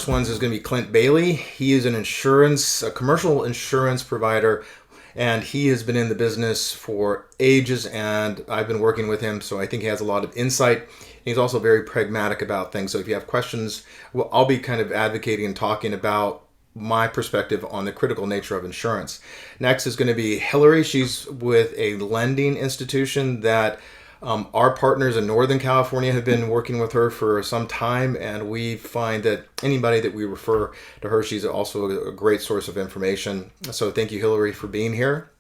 first ones is going to be Clint Bailey. He is a commercial insurance provider, and he has been in the business for ages, and I've been working with him, so I think he has a lot of insight. He's also very pragmatic about things. So if you have questions, well, I'll be kind of advocating and talking about my perspective on the critical nature of insurance. Next is going to be Hillary. She's with a lending institution that our partners in Northern California have been working with her for some time, and we find that anybody that we refer to her, she's also a great source of information. So thank you, Hillary, for being here.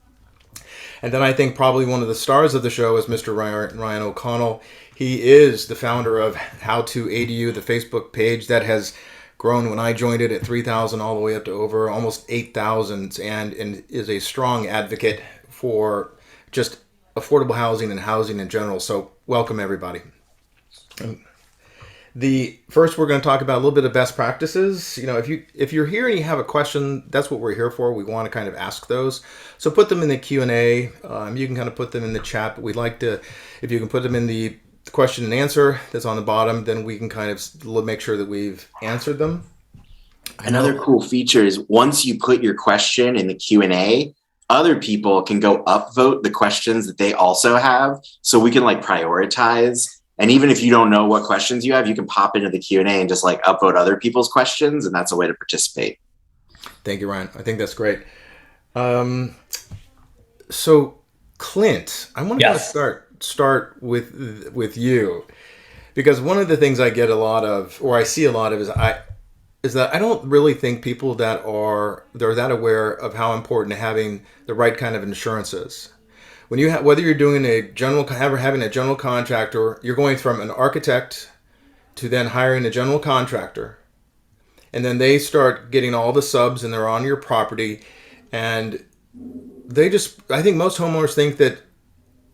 And then I think probably one of the stars of the show is Mr. Ryan O'Connell. He is the founder of How to ADU, the Facebook page that has grown when I joined it at 3,000 all the way up to over almost 8,000, and is a strong advocate for just affordable housing and housing in general. So welcome, everybody. First, we're going to talk about a little bit of best practices. If you're here and you have a question, that's what we're here for. We want to kind of ask those. So put them in the Q&A. You can kind of put them in the chat, but we'd like to, if you can put them in the question and answer that's on the bottom, then we can kind of make sure that we've answered them. Another cool feature is once you put your question in the Q&A, other people can go upvote the questions that they also have. So we can prioritize. And even if you don't know what questions you have, you can pop into the Q&A and just upvote other people's questions. And that's a way to participate. Thank you, Ryan. I think that's great. So Clint, I want to start with you, because one of the things I get a lot of, or I see a lot of, is that I don't really think people they're that aware of how important having the right kind of insurance is. When whether you're doing having a general contractor, you're going from an architect to then hiring a general contractor, and then they start getting all the subs and they're on your property, and I think most homeowners think that,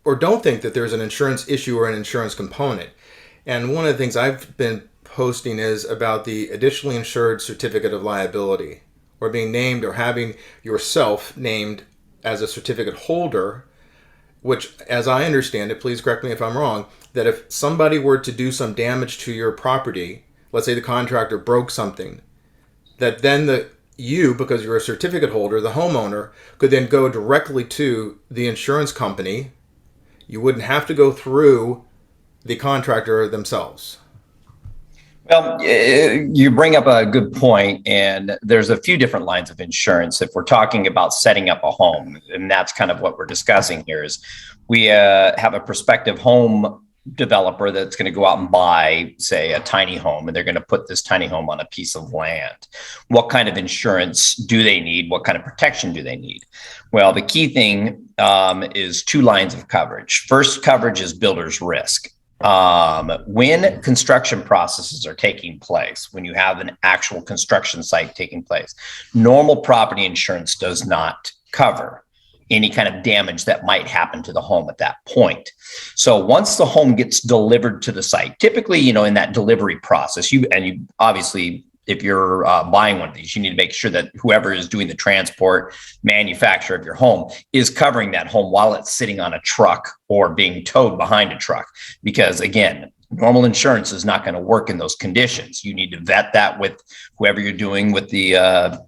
or don't think that there's an insurance issue or an insurance component. And one of the things I've been posting is about the additionally insured certificate of liability, or being named, or having yourself named as a certificate holder, which, as I understand it, please correct me if I'm wrong, that if somebody were to do some damage to your property, let's say the contractor broke something, that then you, because you're a certificate holder, the homeowner, could then go directly to the insurance company. You wouldn't have to go through the contractor themselves. Well, you bring up a good point, and there's a few different lines of insurance if we're talking about setting up a home, and that's kind of what we're discussing here. Is we have a prospective home developer that's going to go out and buy, say, a tiny home, and they're going to put this tiny home on a piece of land. What kind of insurance do they need? What kind of protection do they need? Well, the key thing is two lines of coverage. First coverage is builder's risk. When construction processes are taking place, when you have an actual construction site taking place, normal property insurance does not cover any kind of damage that might happen to the home at that point. So once the home gets delivered to the site, typically, in that delivery process, you obviously, if you're buying one of these, you need to make sure that whoever is doing the transport, manufacturer of your home, is covering that home while it's sitting on a truck or being towed behind a truck. Because again, normal insurance is not going to work in those conditions. You need to vet that with whoever you're doing with the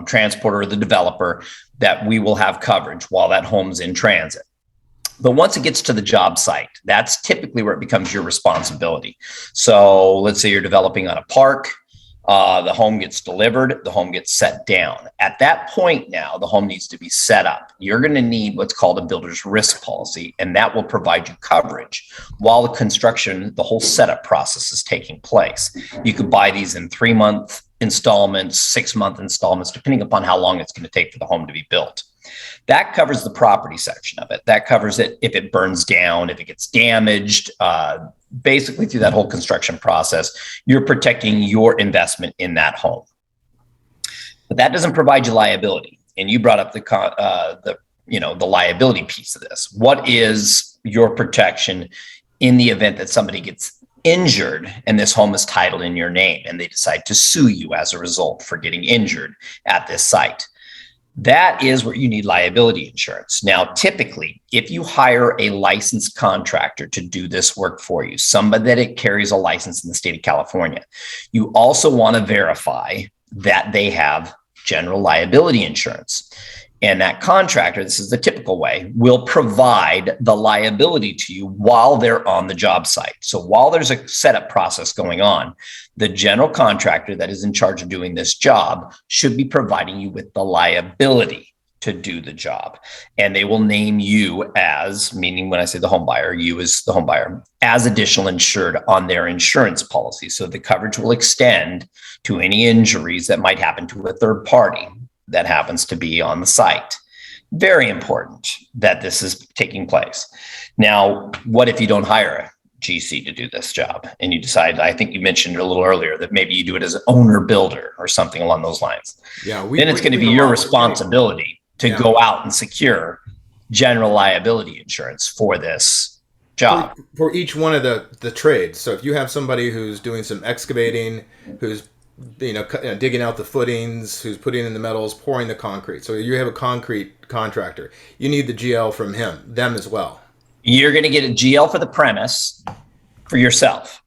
transporter or the developer, that we will have coverage while that home's in transit. But once it gets to the job site, that's typically where it becomes your responsibility. So let's say you're developing on a park. The home gets delivered, the home gets set down. At that point now, the home needs to be set up. You're going to need what's called a builder's risk policy, and that will provide you coverage while the whole setup process is taking place. You could buy these in 3-month installments, 6-month installments, depending upon how long it's going to take for the home to be built. That covers the property section of it. That covers it if it burns down, if it gets damaged. Basically, through that whole construction process, you're protecting your investment in that home. But that doesn't provide you liability. And you brought up the liability piece of this. What is your protection in the event that somebody gets injured and this home is titled in your name and they decide to sue you as a result for getting injured at this site? That is where you need liability insurance. Now, typically, if you hire a licensed contractor to do this work for you, somebody that it carries a license in the state of California, you also want to verify that they have general liability insurance. And that contractor, this is the typical way, will provide the liability to you while they're on the job site. So while there's a setup process going on, the general contractor that is in charge of doing this job should be providing you with the liability to do the job. And they will name you as, meaning when I say the home buyer, you as the home buyer, as additional insured on their insurance policy. So the coverage will extend to any injuries that might happen to a third party that happens to be on the site. Very important that this is taking place. Now, what if you don't hire a GC to do this job and you decide, I think you mentioned a little earlier, that maybe you do it as an owner builder or something along those lines. Yeah, then it's going to be your responsibility to go out and secure general liability insurance for this job. For each one of the trades. So if you have somebody who's doing some excavating, who's digging out the footings, who's putting in the metals, pouring the concrete. So you have a concrete contractor. You need the GL from them as well. You're going to get a GL for the premise for yourself.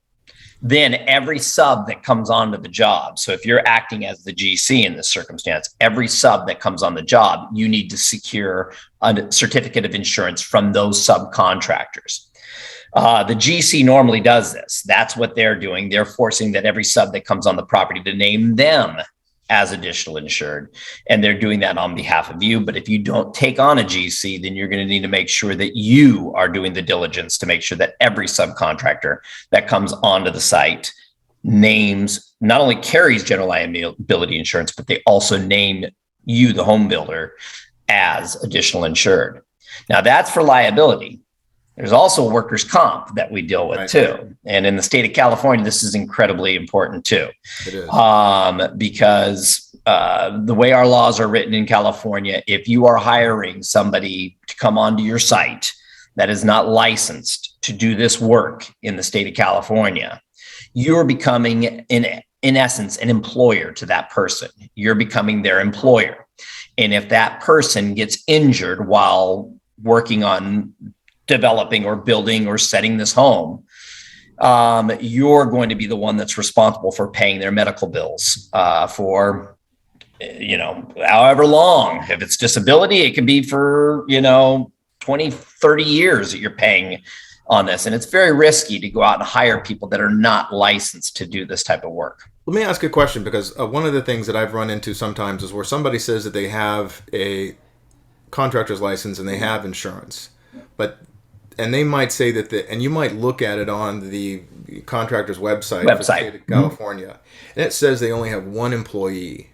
Then every sub that comes onto the job. So if you're acting as the GC in this circumstance, every sub that comes on the job, you need to secure a certificate of insurance from those subcontractors. The GC normally does this. That's what they're doing. They're forcing that every sub that comes on the property to name them as additional insured. And they're doing that on behalf of you. But if you don't take on a GC, then you're going to need to make sure that you are doing the diligence to make sure that every subcontractor that comes onto the site names, not only carries general liability insurance, but they also name you, the home builder, as additional insured. Now that's for liability. There's also workers' comp that we deal with too. And in the state of California, this is incredibly important too. It is. Because the way our laws are written in California, if you are hiring somebody to come onto your site that is not licensed to do this work in the state of California, you're becoming, in essence, an employer to that person. You're becoming their employer. And if that person gets injured while working on developing or building or setting this home, you're going to be the one that's responsible for paying their medical bills for, however long. If it's disability, it could be for, 20, 30 years that you're paying on this. And it's very risky to go out and hire people that are not licensed to do this type of work. Let me ask a question, because one of the things that I've run into sometimes is where somebody says that they have a contractor's license and they have insurance, and they might say that and you might look at it on the contractor's website. For the state of California, and it says they only have one employee,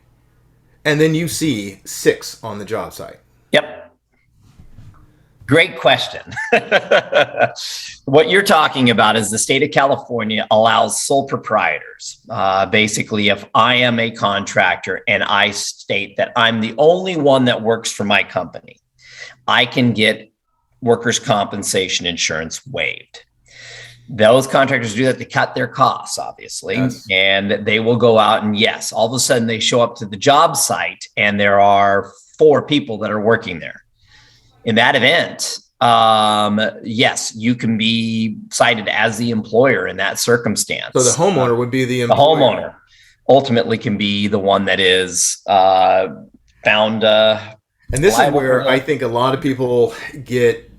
and then you see 6 on the job site. Yep. Great question. What you're talking about is the state of California allows sole proprietors. Basically, if I am a contractor and I state that I'm the only one that works for my company, I can get workers' compensation insurance waived. Those contractors do that to cut their costs, obviously, yes. And they will go out and yes, all of a sudden they show up to the job site and there are 4 people that are working there. In that event, yes, you can be cited as the employer in that circumstance. So the homeowner would be the employer. The homeowner ultimately can be the one that is found. And this is where I think a lot of people get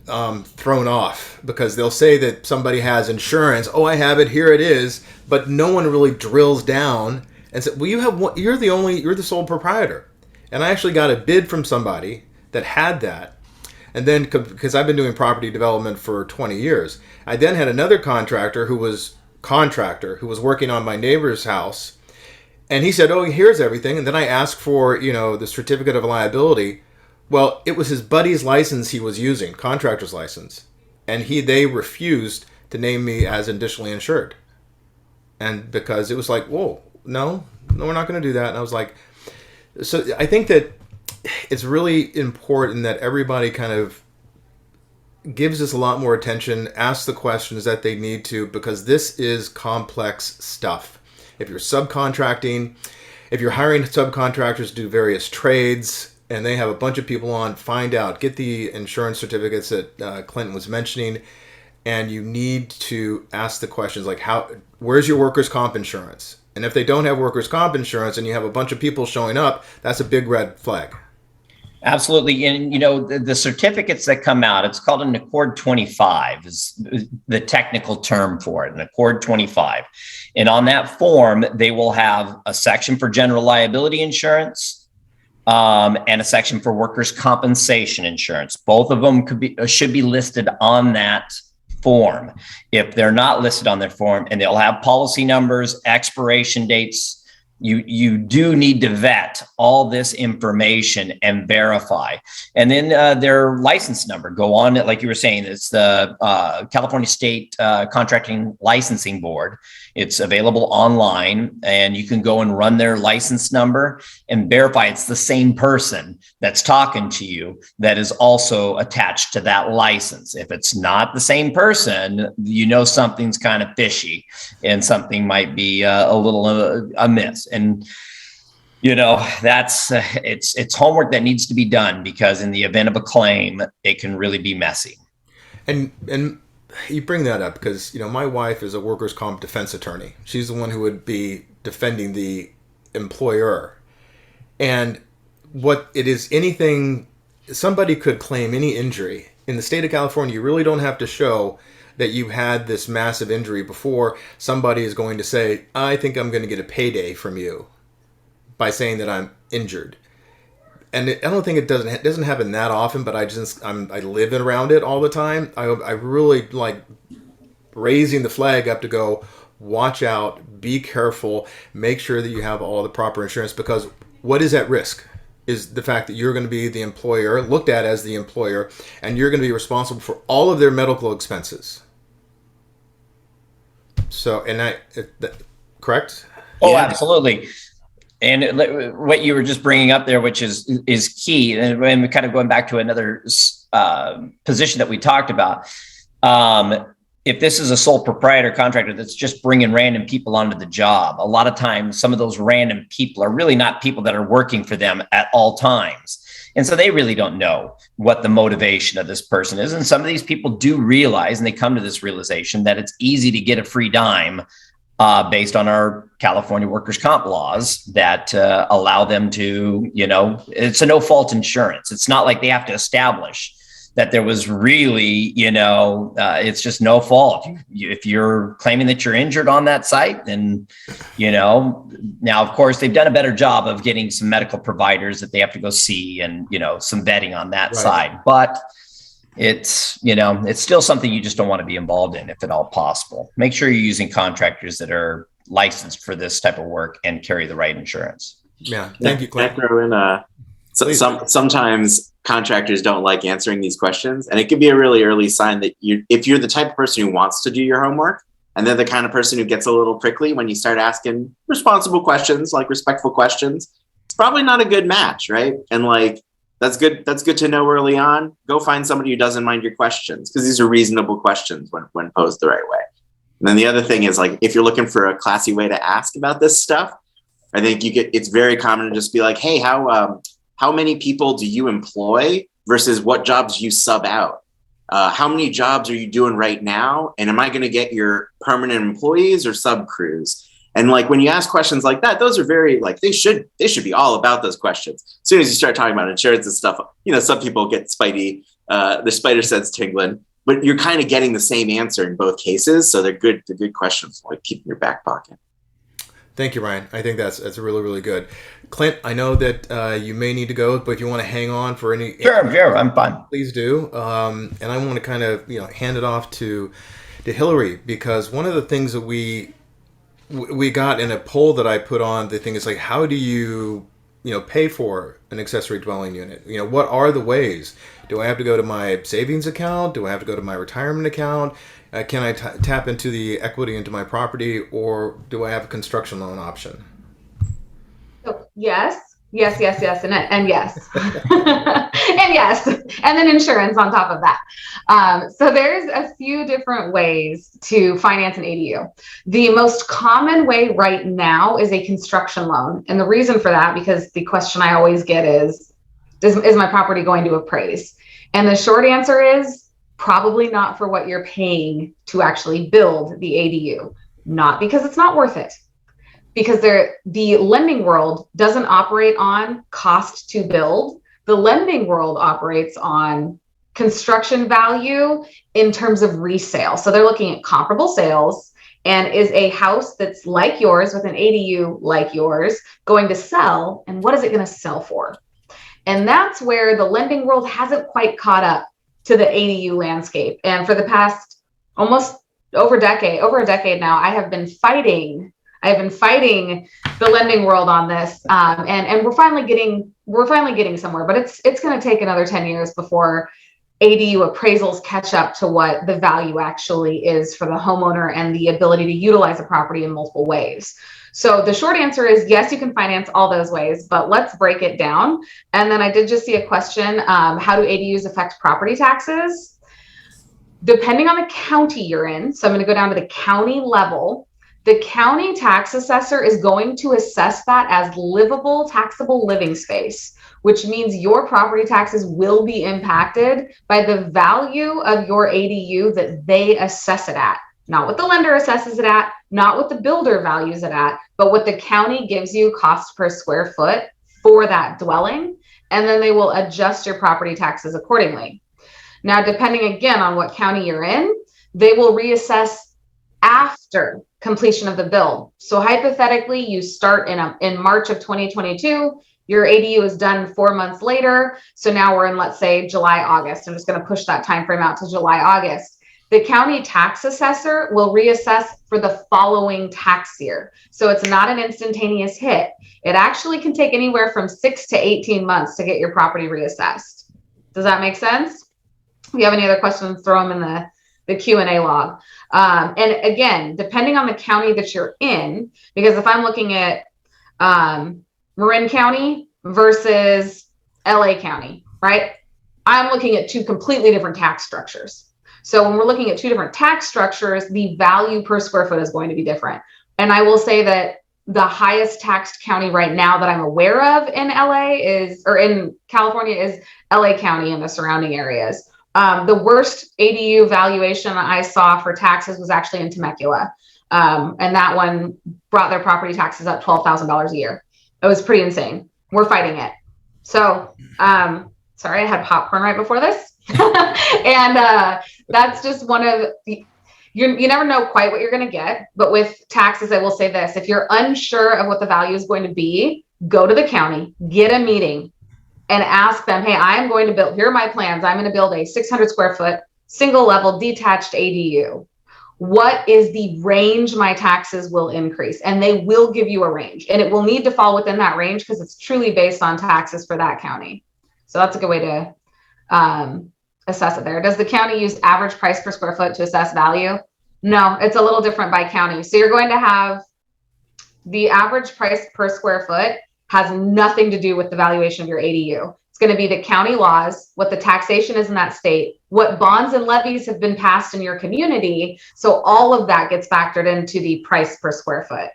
thrown off, because they'll say that somebody has insurance. Oh, I have it. Here it is. But no one really drills down and says, well, you're the sole proprietor. And I actually got a bid from somebody that had that. And then, because I've been doing property development for 20 years, I then had another contractor who was working on my neighbor's house. And he said, oh, here's everything. And then I asked for, the certificate of liability. Well, it was his buddy's license he was using, contractor's license. And they refused to name me as additionally insured. And because it was like, whoa, no, we're not going to do that. And I was like, so I think that it's really important that everybody kind of gives this a lot more attention, asks the questions that they need to, because this is complex stuff. If you're subcontracting, if you're hiring subcontractors to do various trades, and they have a bunch of people on, find out, get the insurance certificates that Clinton was mentioning, and you need to ask the questions like, where's your workers' comp insurance? And if they don't have workers' comp insurance and you have a bunch of people showing up, that's a big red flag. Absolutely. And, the certificates that come out, it's called an Accord 25 is the technical term for it, an Accord 25. And on that form, they will have a section for general liability insurance and a section for workers' compensation insurance. Both of them should be listed on that form. If they're not listed on their form, and they'll have policy numbers, expiration dates, you do need to vet all this information and verify. And then their license number, go on it, like you were saying, it's the California State Contracting Licensing Board. It's available online, and you can go and run their license number and verify it's the same person that's talking to you that is also attached to that license. If it's not the same person, something's kind of fishy and something might be a little amiss. And that's it's homework that needs to be done, because in the event of a claim, it can really be messy. And you bring that up because my wife is a workers' comp defense attorney. She's the one who would be defending the employer. And what it is, somebody could claim any injury in the state of California. You really don't have to show that you had this massive injury before somebody is going to say, I think I'm going to get a payday from you by saying that I'm injured. And I don't think it doesn't happen that often, but I live around it all the time. I really like raising the flag up to go, watch out, be careful, make sure that you have all the proper insurance, because what is at risk is the fact that you're going to be the employer, looked at as the employer, and you're going to be responsible for all of their medical expenses. So, correct? Oh, yeah. Absolutely. And what you were just bringing up there, which is key, and we're kind of going back to another position that we talked about. If this is a sole proprietor contractor that's just bringing random people onto the job, a lot of times some of those random people are really not people that are working for them at all times. And so they really don't know what the motivation of this person is. And some of these people do realize, and they come to this realization, that it's easy to get a free dime based on our California workers' comp laws that allow them to, it's a no-fault insurance. It's not like they have to establish that there was really, it's just no fault. If you're claiming that you're injured on that site, then, now, of course, they've done a better job of getting some medical providers that they have to go see and, some vetting on that side. But it's still something you just don't want to be involved in if at all possible. Make sure you're using contractors that are licensed for this type of work and carry the right insurance. Yeah. Thank you, Clint. Sometimes contractors don't like answering these questions, and it could be a really early sign that if you're the type of person who wants to do your homework, and they're the kind of person who gets a little prickly when you start asking responsible questions, like respectful questions, it's probably not a good match, right? And that's good to know early on. Go find somebody who doesn't mind your questions, because these are reasonable questions when posed the right way. And then the other thing is, if you're looking for a classy way to ask about this stuff, I think it's very common to just be like, hey, how many people do you employ versus what jobs you sub out? How many jobs are you doing right now? And am I going to get your permanent employees or sub crews? And when you ask questions like that, those are very they should be all about those questions. As soon as you start talking about insurance and stuff, some people get spidey, the spider sense tingling, but you're kind of getting the same answer in both cases. So they're good questions, keep in your back pocket. Thank you, Ryan. I think that's really, really good. Clint, I know that you may need to go, but if you want to hang on for any... Sure, I'm fine. Please do. And I want to kind of, hand it off to Hillary, because one of the things that we got in a poll that I put on, the thing is how do you, pay for an accessory dwelling unit? What are the ways? Do I have to go to my savings account? Do I have to go to my retirement account? Can I tap into the equity into my property, or do I have a construction loan option? So, yes, and yes, and yes, and then insurance on top of that. So there's a few different ways to finance an ADU. The most common way right now is a construction loan. And the reason for that, because the question I always get is, Is my property going to appraise? And the short answer is probably not for what you're paying to actually build the ADU. Not because it's not worth it, because the lending world doesn't operate on cost to build. The lending world operates on construction value in terms of resale. So they're looking at comparable sales, and is a house that's like yours with an ADU like yours going to sell, and what is it going to sell for? And that's where the lending world hasn't quite caught up to the ADU landscape. And for the past almost over a decade now, I have been fighting the lending world on this, and we're finally getting somewhere. But it's going to take another 10 years before ADU appraisals catch up to what the value actually is for the homeowner and the ability to utilize a property in multiple ways. So the short answer is yes, you can finance all those ways, but let's break it down. And then I did just see a question, how do ADUs affect property taxes? Depending on the county you're in, so I'm going to go down to the county level, the county tax assessor is going to assess that as livable, taxable living space, which means your property taxes will be impacted by the value of your ADU that they assess it at. Not what the lender assesses it at, not what the builder values it at, but what the county gives you cost per square foot for that dwelling. And then they will adjust your property taxes accordingly. Now, depending again on what county you're in, they will reassess after completion of the build. So hypothetically, you start in March of 2022, your ADU is done 4 months later. So now we're in, let's say, July, August. I'm just going to push that time frame out to July, August. The county tax assessor will reassess for the following tax year. So it's not an instantaneous hit. It actually can take anywhere from 6 to 18 months to get your property reassessed. Does that make sense? If you have any other questions, throw them in the Q&A log. And again, depending on the county that you're in, because if I'm looking at Marin County versus LA County, right? I'm looking at two completely different tax structures. So when we're looking at two different tax structures, the value per square foot is going to be different. And I will say that the highest taxed county right now that I'm aware of in in California is LA County and the surrounding areas. The worst ADU valuation I saw for taxes was actually in Temecula. And that one brought their property taxes up $12,000 a year. It was pretty insane. We're fighting it. So, sorry, I had popcorn right before this. And that's just one of you never know quite what you're going to get. But with taxes, I will say this: if you're unsure of what the value is going to be, go to the county, get a meeting, and ask them, hey, I'm going to build, here are my plans. I'm going to build a 600 square foot, single level, detached ADU. What is the range my taxes will increase? And they will give you a range, and it will need to fall within that range because it's truly based on taxes for that county. So that's a good way to assess it there. Does the county use average price per square foot to assess value? No, it's a little different by county. So you're going to have the average price per square foot has nothing to do with the valuation of your ADU. It's going to be the county laws, what the taxation is in that state, what bonds and levies have been passed in your community. So all of that gets factored into the price per square foot.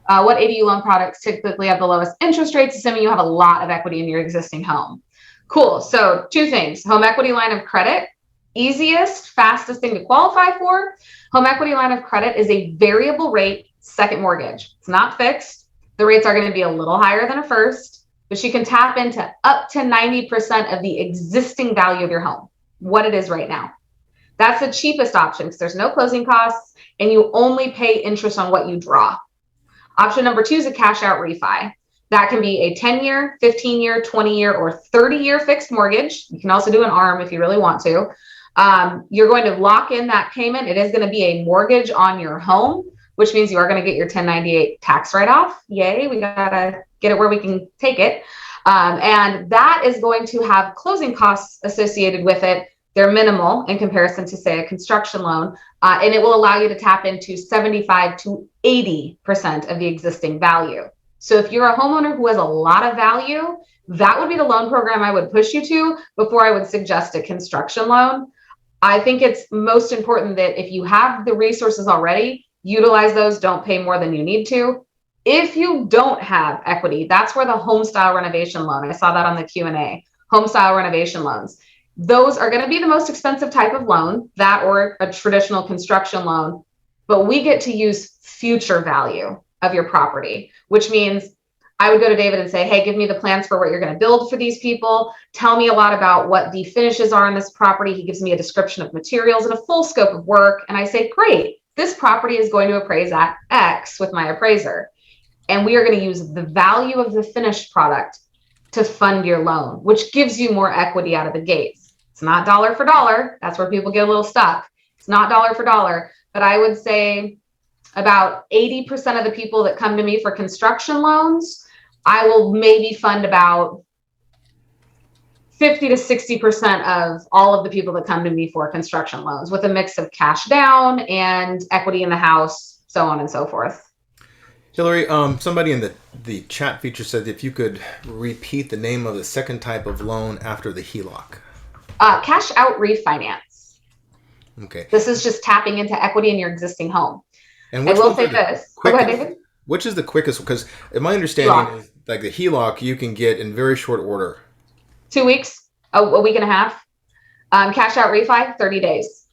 What ADU loan products typically have the lowest interest rates, assuming you have a lot of equity in your existing home? Cool. So two things: home equity line of credit, easiest, fastest thing to qualify for. Home equity line of credit is a variable rate second mortgage. It's not fixed. The rates are going to be a little higher than a first, but you can tap into up to 90% of the existing value of your home, what it is right now. That's the cheapest option because there's no closing costs and you only pay interest on what you draw. Option number 2 is a cash out refi. That can be a 10-year, 15-year, 20-year, or 30-year fixed mortgage. You can also do an ARM if you really want to. You're going to lock in that payment. It is going to be a mortgage on your home, which means you are going to get your 1098 tax write-off. Yay, we got to get it where we can take it. And that is going to have closing costs associated with it. They're minimal in comparison to, say, a construction loan. And it will allow you to tap into 75 to 80% of the existing value. So if you're a homeowner who has a lot of value, that would be the loan program I would push you to before I would suggest a construction loan. I think it's most important that if you have the resources already, utilize those, don't pay more than you need to. If you don't have equity, that's where the home style renovation loan, I saw that on the Q&A, home style renovation loans. Those are going to be the most expensive type of loan, that or a traditional construction loan, but we get to use future value of your property, which means I would go to David and say, hey, give me the plans for what you're going to build for these people. Tell me a lot about what the finishes are on this property. He gives me a description of materials and a full scope of work. And I say, great, this property is going to appraise at X with my appraiser. And we are going to use the value of the finished product to fund your loan, which gives you more equity out of the gates. It's not dollar for dollar. That's where people get a little stuck. It's not dollar for dollar, but I would say about 80% of the people that come to me for construction loans, I will maybe fund about 50 to 60% of all of the people that come to me for construction loans, with a mix of cash down and equity in the house, so on and so forth. Hillary, somebody in the chat feature said if you could repeat the name of the second type of loan after the HELOC. Cash out refinance. Okay. This is just tapping into equity in your existing home. And I will say this. Go ahead, David. Which is the quickest? Because my understanding is like the HELOC you can get in very short order. 2 weeks, a week and a half. Cash out refi, 30 days.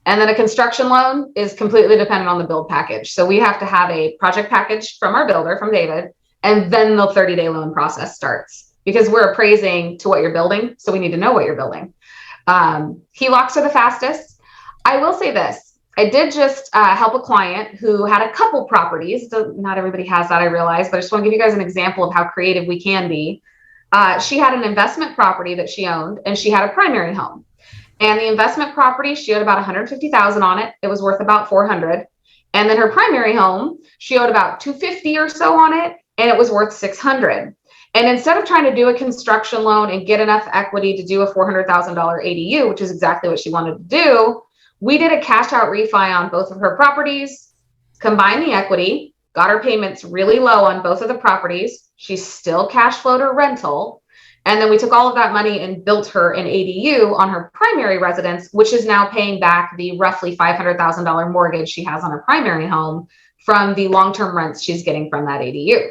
And then a construction loan is completely dependent on the build package. So we have to have a project package from our builder, from David, and then the 30-day loan process starts, because we're appraising to what you're building. So we need to know what you're building. HELOCs are the fastest. I will say this. I did just help a client who had a couple properties. Not everybody has that, I realize, but I just want to give you guys an example of how creative we can be. She had an investment property that she owned, and she had a primary home. And the investment property, she owed about $150,000 on it. It was worth about $400,000. And then her primary home, she owed about $250,000 or so on it, and it was worth $600,000. And instead of trying to do a construction loan and get enough equity to do a $400,000 ADU, which is exactly what she wanted to do, we did a cash out refi on both of her properties, combined the equity, got her payments really low on both of the properties. She still cash flowed her rental. And then we took all of that money and built her an ADU on her primary residence, which is now paying back the roughly $500,000 mortgage she has on her primary home from the long-term rents she's getting from that ADU.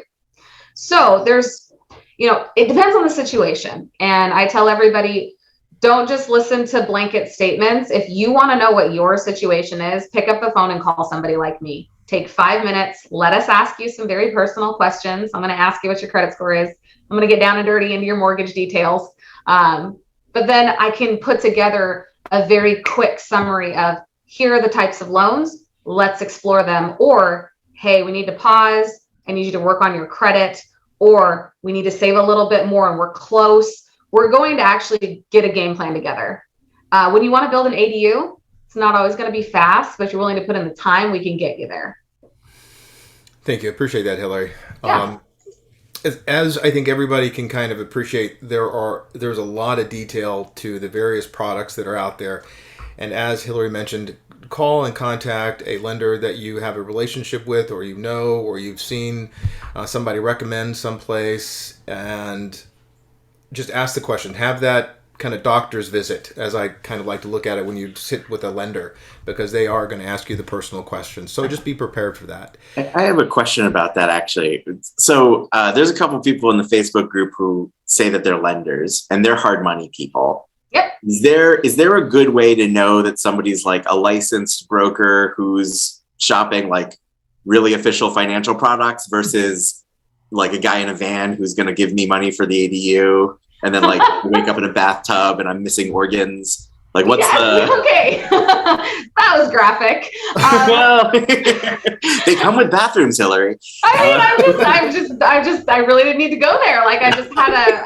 So there's, it depends on the situation. And I tell everybody, don't just listen to blanket statements. If you want to know what your situation is, pick up the phone and call somebody like me. Take 5 minutes. Let us ask you some very personal questions. I'm going to ask you what your credit score is. I'm going to get down and dirty into your mortgage details. But then I can put together a very quick summary of, here are the types of loans. Let's explore them. Or, hey, we need to pause. I need you to work on your credit. Or we need to save a little bit more and we're close. We're going to actually get a game plan together. When you want to build an ADU, it's not always going to be fast, but you're willing to put in the time, we can get you there. Thank you. Appreciate that, Hillary. Yeah. As I think everybody can kind of appreciate, there's a lot of detail to the various products that are out there. And as Hillary mentioned, call and contact a lender that you have a relationship with, or or you've seen somebody recommend someplace, and just ask the question. Have that kind of doctor's visit, as I kind of like to look at it when you sit with a lender, because they are going to ask you the personal questions. So just be prepared for that. I have a question about that, actually. So there's a couple of people in the Facebook group who say that they're lenders and they're hard money people. Yep. Is there a good way to know that somebody's like a licensed broker who's shopping like really official financial products versus like a guy in a van who's going to give me money for the ADU? And then like wake up in a bathtub and I'm missing organs. Like what's okay. That was graphic. Well, they come with bathrooms, Hillary. I really didn't need to go there. Like I just had a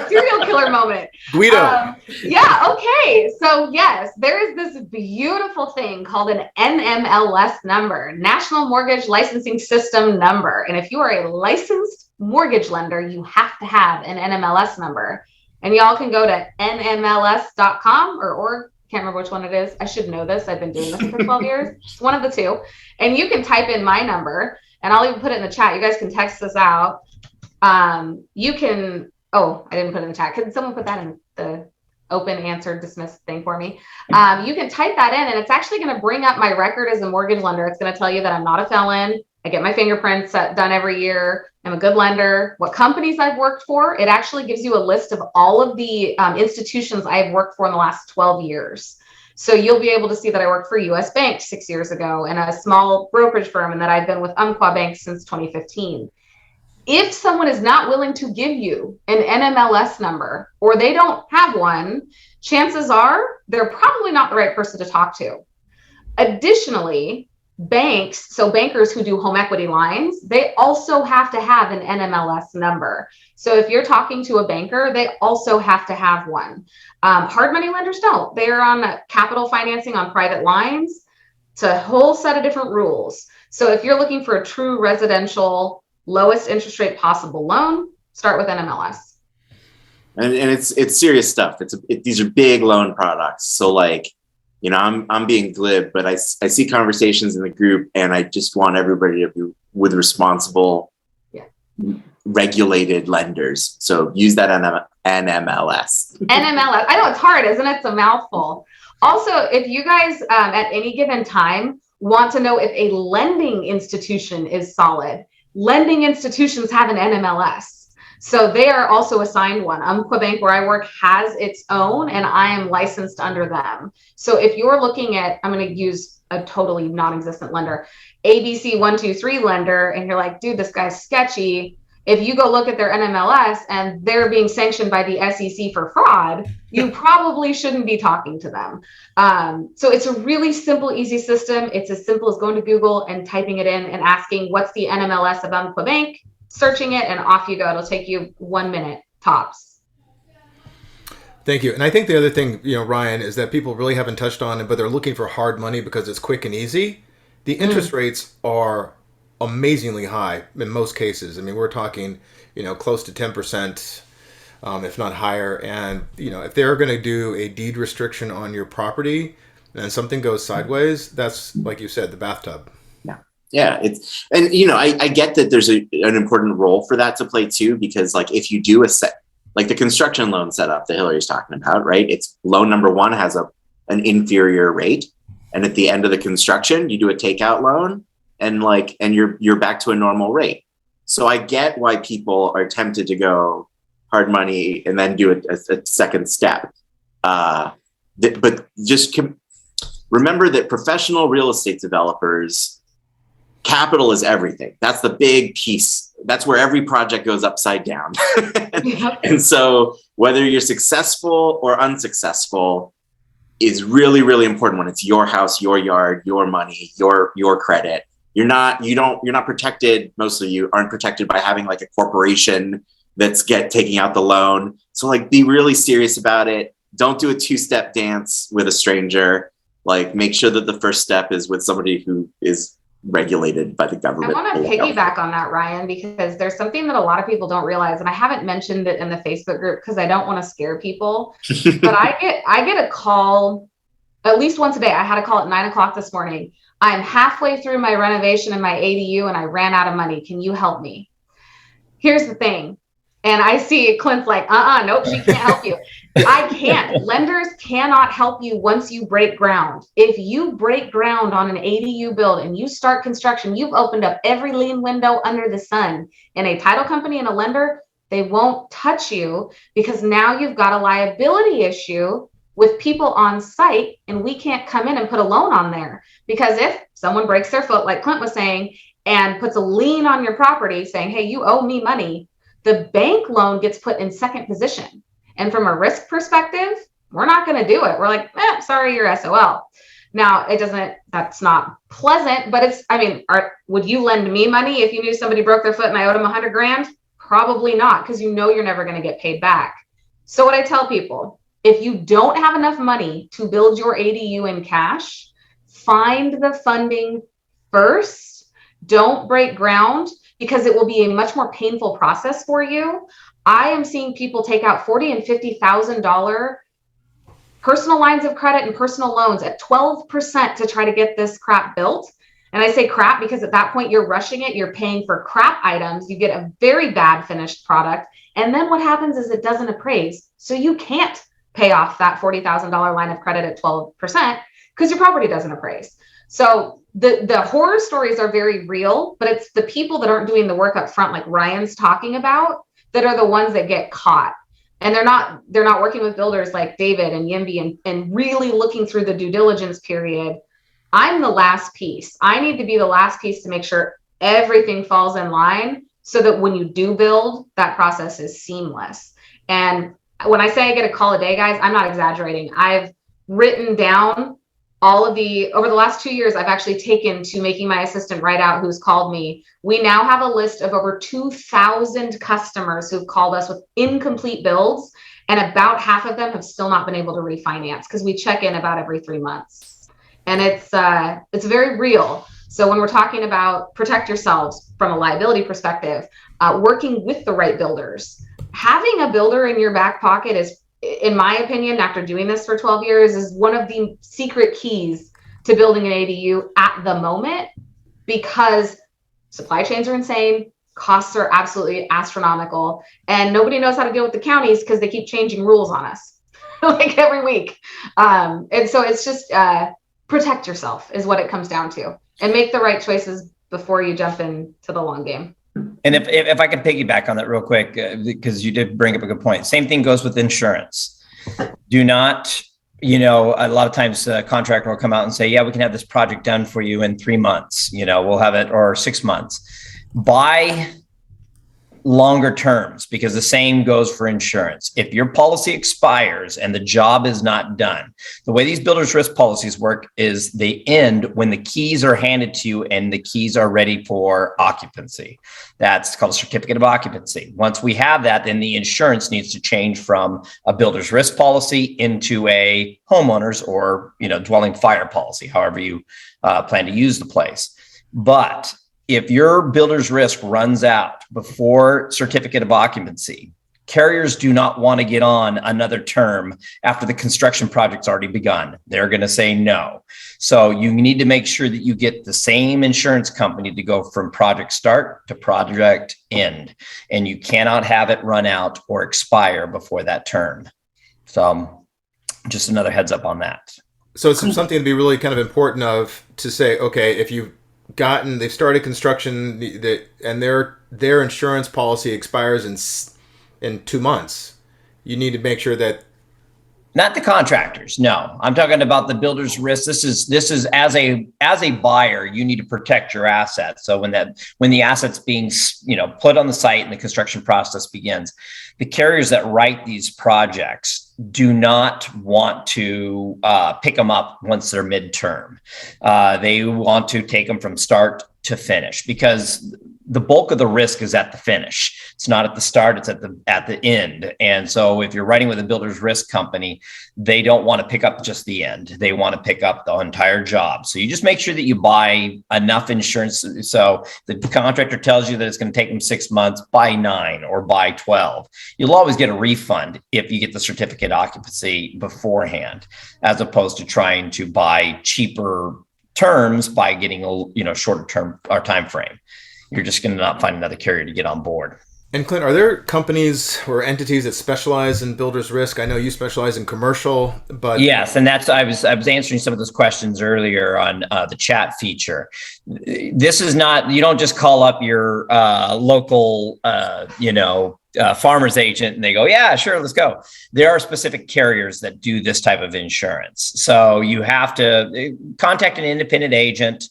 serial killer moment. Guido. Yeah. Okay. So yes, there is this beautiful thing called an NMLS number, National Mortgage Licensing System number. And if you are a licensed mortgage lender, you have to have an NMLS number. And y'all can go to nmls.com or can't remember which one it is. I should know this. I've been doing this for 12 years. It's one of the two. And you can type in my number and I'll even put it in the chat. You guys can text this out. You can, I didn't put it in the chat. Can someone put that in the open, answer, dismiss thing for me? You can type that in and it's actually going to bring up my record as a mortgage lender. It's going to tell you that I'm not a felon. I get my fingerprints done every year. I'm a good lender. What companies I've worked for, it actually gives you a list of all of the institutions I've worked for in the last 12 years. So you'll be able to see that I worked for US Bank 6 years ago and a small brokerage firm, and that I've been with Umpqua Bank since 2015. If someone is not willing to give you an NMLS number, or they don't have one, chances are they're probably not the right person to talk to. Additionally, banks, so bankers who do home equity lines, they also have to have an NMLS number. So if you're talking to a banker, they also have to have one. Hard money lenders don't. They're on capital financing on private lines. It's a whole set of different rules. So if you're looking for a true residential, lowest interest rate possible loan, start with NMLS. And it's serious stuff. These are big loan products. So like, you know, I'm being glib, but I see conversations in the group, and I just want everybody to be with responsible, regulated lenders. So use that NMLS. NMLS. I know it's hard, isn't it? It's a mouthful. Also, if you guys at any given time want to know if a lending institution is solid, lending institutions have an NMLS. So they are also assigned one. Umpqua Bank, where I work, has its own, and I am licensed under them. So if you're looking at, I'm going to use a totally non-existent lender, ABC 123 lender, and you're like, dude, this guy's sketchy. If you go look at their NMLS and they're being sanctioned by the SEC for fraud, you probably shouldn't be talking to them. So it's a really simple, easy system. It's as simple as going to Google and typing it in and asking, what's the NMLS of Umpqua Bank? Searching it, and off you go. It'll take you 1 minute tops. Thank you. And I think the other thing, you know, Ryan, is that people really haven't touched on it, but they're looking for hard money because it's quick and easy. The interest rates are amazingly high in most cases. I mean, we're talking, you know, close to 10%, if not higher. And, you know, if they're going to do a deed restriction on your property and something goes sideways, that's, like you said, the bathtub. Yeah, and you know, I get that there's an important role for that to play too, because like if you do like the construction loan setup that Hillary's talking about, right? It's loan number one has an inferior rate, and at the end of the construction, you do a takeout loan, and you're back to a normal rate. So I get why people are tempted to go hard money and then do a second step, but just remember that professional real estate developers. Capital is everything. That's the big piece. That's where every project goes upside down. And so whether you're successful or unsuccessful is really, really important when it's your house, your yard, your money, your credit. You're not protected. Most of you aren't protected by having like a corporation that's taking out the loan. So like be really serious about it. Don't do a 2-step dance with a stranger. Like make sure that the first step is with somebody who is regulated by the government. I want to piggyback on that, Ryan, because there's something that a lot of people don't realize, and I haven't mentioned it in the Facebook group because I don't want to scare people. But I get a call at least once a day. I had a call at 9 o'clock this morning. I'm halfway through my renovation in my ADU and I ran out of money. Can you help me? Here's the thing. And I see Clint's like, nope, she can't help you. I can't. Lenders cannot help you once you break ground. If you break ground on an ADU build and you start construction, you've opened up every lien window under the sun. And a title company and a lender, they won't touch you because now you've got a liability issue with people on site, and we can't come in and put a loan on there. Because if someone breaks their foot, like Clint was saying, and puts a lien on your property saying, hey, you owe me money, the bank loan gets put in second position. And from a risk perspective, we're not going to do it. We're like, sorry, you're SOL. Now, that's not pleasant, but would you lend me money if you knew somebody broke their foot and I owed them $100,000? Probably not, because you know you're never going to get paid back. So what I tell people, if you don't have enough money to build your ADU in cash, find the funding first. Don't break ground, because it will be a much more painful process for you. I am seeing people take out $40,000 and $50,000 personal lines of credit and personal loans at 12% to try to get this crap built. And I say crap because at that point you're rushing it. You're paying for crap items. You get a very bad finished product. And then what happens is it doesn't appraise. So you can't pay off that $40,000 line of credit at 12% because your property doesn't appraise. So the horror stories are very real, but it's the people that aren't doing the work up front, like Ryan's talking about, that are the ones that get caught. And they're not working with builders like David and Yimby and really looking through the due diligence period. I'm the last piece. I need to be the last piece to make sure everything falls in line so that when you do build, that process is seamless. And when I say I get a call a day, guys, I'm not exaggerating. I've written down over the last 2 years, I've actually taken to making my assistant write out who's called me. We now have a list of over 2,000 customers who've called us with incomplete builds, and about half of them have still not been able to refinance because we check in about every 3 months. And it's very real. So when we're talking about protect yourselves from a liability perspective, working with the right builders, having a builder in your back pocket is, in my opinion, after doing this for 12 years, is one of the secret keys to building an ADU at the moment, because supply chains are insane, costs are absolutely astronomical, and nobody knows how to deal with the counties because they keep changing rules on us like every week. And so it's just protect yourself is what it comes down to, and make the right choices before you jump into the long game. And if I could piggyback on that real quick, because you did bring up a good point. Same thing goes with insurance. Do not, a lot of times a contractor will come out and say, yeah, we can have this project done for you in 3 months, we'll have it, or 6 months. Buy longer terms, because the same goes for insurance. If your policy expires and the job is not done, the way these builders risk policies work is they end when the keys are handed to you and the keys are ready for occupancy. That's called a certificate of occupancy. Once we have that, then the insurance needs to change from a builder's risk policy into a homeowner's or dwelling fire policy, however you plan to use the place. But if your builder's risk runs out before certificate of occupancy, carriers do not want to get on another term after the construction project's already begun. They're going to say no. So you need to make sure that you get the same insurance company to go from project start to project end. And you cannot have it run out or expire before that term. So just another heads up on that. So it's something to be really kind of important to say, okay, if they've started construction and their insurance policy expires in 2 months, you need to make sure that. Not the contractors. No, I'm talking about the builder's risk. This is as a buyer, you need to protect your assets. So when the asset's being, put on the site and the construction process begins, the carriers that write these projects do not want to pick them up once they're midterm. They want to take them from start to finish, because the bulk of the risk is at the finish. It's not at the start, it's at the end. And so if you're writing with a builder's risk company, they don't want to pick up just the end. They want to pick up the entire job. So you just make sure that you buy enough insurance. So the contractor tells you that it's going to take them 6 months, buy 9 or buy 12. You'll always get a refund if you get the certificate occupancy beforehand, as opposed to trying to buy cheaper terms by getting a shorter term or time frame. You're just going to not find another carrier to get on board. And Clint, are there companies or entities that specialize in builder's risk? I know you specialize in commercial, but yes, and that's I was answering some of those questions earlier on the chat feature. This is not, you don't just call up your local farmer's agent and they go, yeah, sure, let's go. There are specific carriers that do this type of insurance, so you have to contact an independent agent.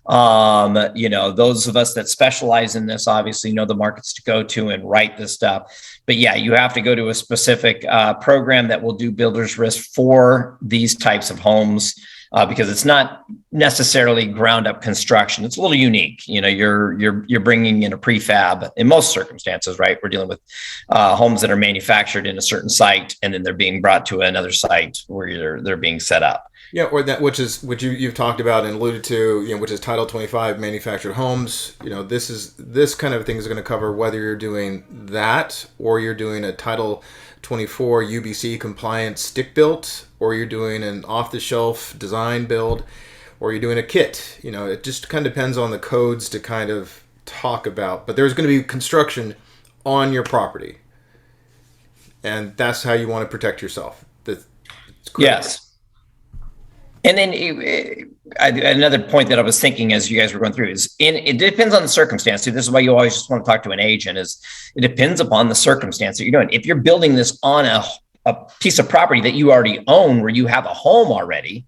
Those of us that specialize in this obviously know the markets to go to and write this stuff. But yeah, you have to go to a specific program that will do builder's risk for these types of homes, because it's not necessarily ground up construction. It's a little unique. You're bringing in a prefab in most circumstances, right? We're dealing with homes that are manufactured in a certain site, and then they're being brought to another site where they're being set up. Yeah, or that which you've talked about and alluded to, which is Title 25 manufactured homes. This kind of thing is going to cover whether you're doing that or you're doing a Title 24 UBC compliant stick built, or you're doing an off the shelf design build, or you're doing a kit. It just kind of depends on the codes to kind of talk about. But there's going to be construction on your property, and that's how you want to protect yourself. Yes. And then Another point that I was thinking as you guys were going through is it depends on the circumstance. This is why you always just want to talk to an agent. Is it depends upon the circumstance that you're doing. If you're building this on a piece of property that you already own, where you have a home already,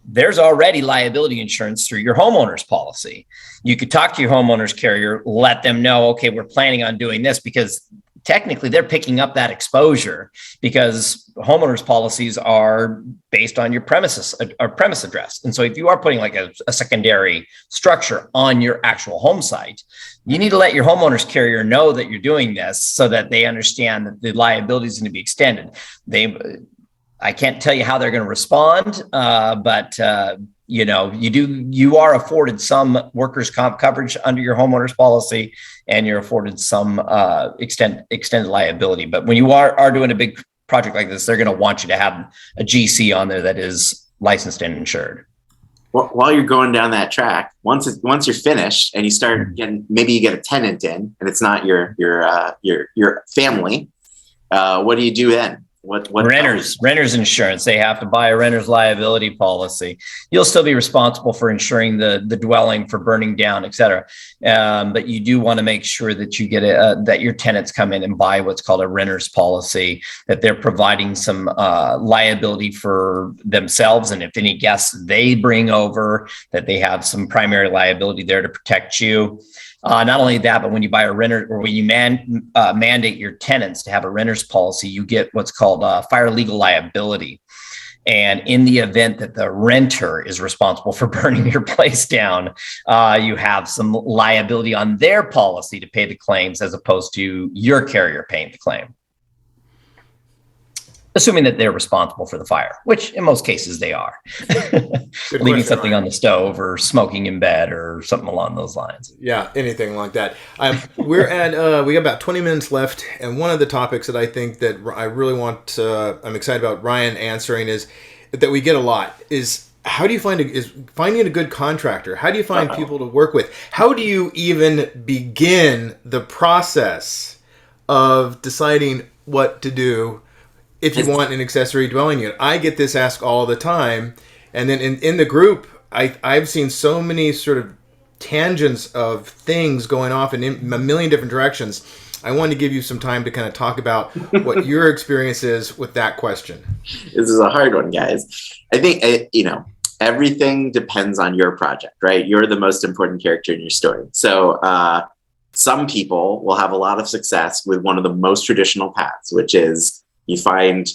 there's already liability insurance through your homeowner's policy. You could talk to your homeowner's carrier, let them know, okay, we're planning on doing this, because technically they're picking up that exposure, because homeowners policies are based on your premise address. And so if you are putting like a secondary structure on your actual home site, you need to let your homeowner's carrier know that you're doing this, so that they understand that the liability is going to be extended. I can't tell you how they're going to respond, but you are afforded some workers' comp coverage under your homeowner's policy, and you're afforded some extended liability. But when you are doing a big project like this, they're going to want you to have a GC on there that is licensed and insured. Well, while you're going down that track, once you're finished and you start getting, maybe you get a tenant in, and it's not your family, what do you do then? What renters insurance? They have to buy a renter's liability policy. You'll still be responsible for insuring the dwelling for burning down, et cetera. But you do want to make sure that you get that your tenants come in and buy what's called a renter's policy, that they're providing some liability for themselves, and if any guests they bring over, that they have some primary liability there to protect you. Not only that, but when you buy a renter, or when you mandate your tenants to have a renter's policy, you get what's called fire legal liability. And in the event that the renter is responsible for burning your place down, you have some liability on their policy to pay the claims, as opposed to your carrier paying the claim, assuming that they're responsible for the fire, which in most cases they are. Leaving something on the stove, or smoking in bed, or something along those lines. Yeah, anything like that. We got about 20 minutes left, and one of the topics that I think that I really I'm excited about Ryan answering is that we get a lot is, how do you finding a good contractor? How do you find people to work with? How do you even begin the process of deciding what to do if you want an accessory dwelling unit? I get this asked all the time. And then in the group, I've seen so many sort of tangents of things going off in a million different directions. I wanted to give you some time to kind of talk about what your experience is with that question. This is a hard one, guys. I think, everything depends on your project, right? You're the most important character in your story. So some people will have a lot of success with one of the most traditional paths, which is you find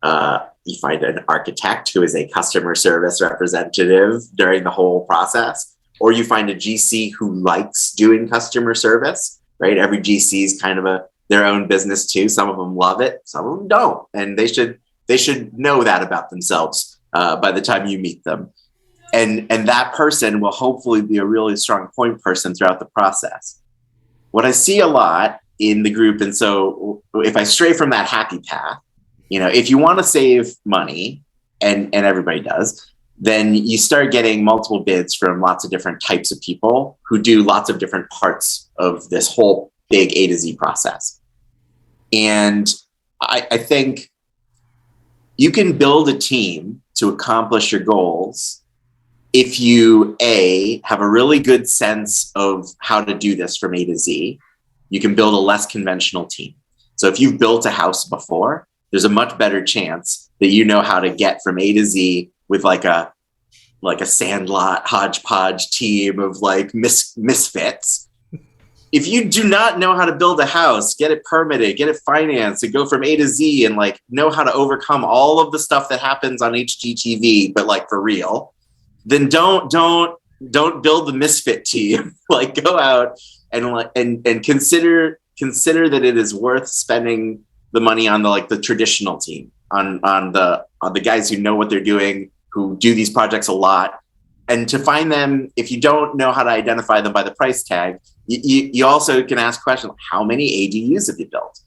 an architect who is a customer service representative during the whole process, or you find a GC who likes doing customer service, right? Every GC is kind of their own business too. Some of them love it, some of them don't. And they should know that about themselves by the time you meet them. And that person will hopefully be a really strong point person throughout the process. What I see a lot in the group, and so if I stray from that happy path, if you want to save money, and everybody does, then you start getting multiple bids from lots of different types of people who do lots of different parts of this whole big A to Z process. And I think you can build a team to accomplish your goals if you, have a really good sense of how to do this from A to Z. You can build a less conventional team. So if you've built a house before, there's a much better chance that you know how to get from A to Z with like a Sandlot hodgepodge team of like misfits. If you do not know how to build a house, get it permitted, get it financed, and go from A to Z, and like know how to overcome all of the stuff that happens on HGTV, but like for real, then don't build the misfit team. Like go out and consider that it is worth spending the money on the traditional team, on the guys who know what they're doing, who do these projects a lot. And to find them, if you don't know how to identify them by the price tag, you also can ask questions: how many ADUs have you built?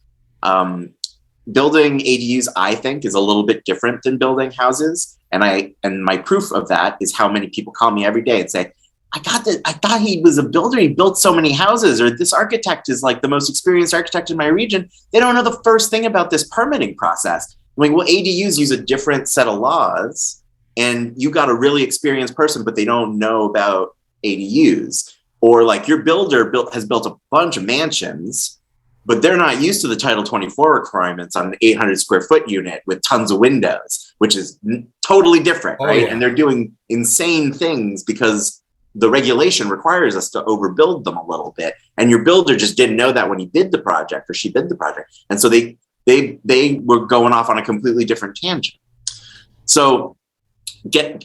Building ADUs, I think, is a little bit different than building houses. And my proof of that is how many people call me every day and say, I thought he was a builder. He built so many houses, or this architect is like the most experienced architect in my region. They don't know the first thing about this permitting process. I'm like, well, ADUs use a different set of laws and you got a really experienced person, but they don't know about ADUs. Or like your builder has built a bunch of mansions, but they're not used to the Title 24 requirements on an 800 square foot unit with tons of windows, which is totally different, right? Yeah. And they're doing insane things because the regulation requires us to overbuild them a little bit. And your builder just didn't know that when he bid the project or she bid the project. And so they were going off on a completely different tangent. So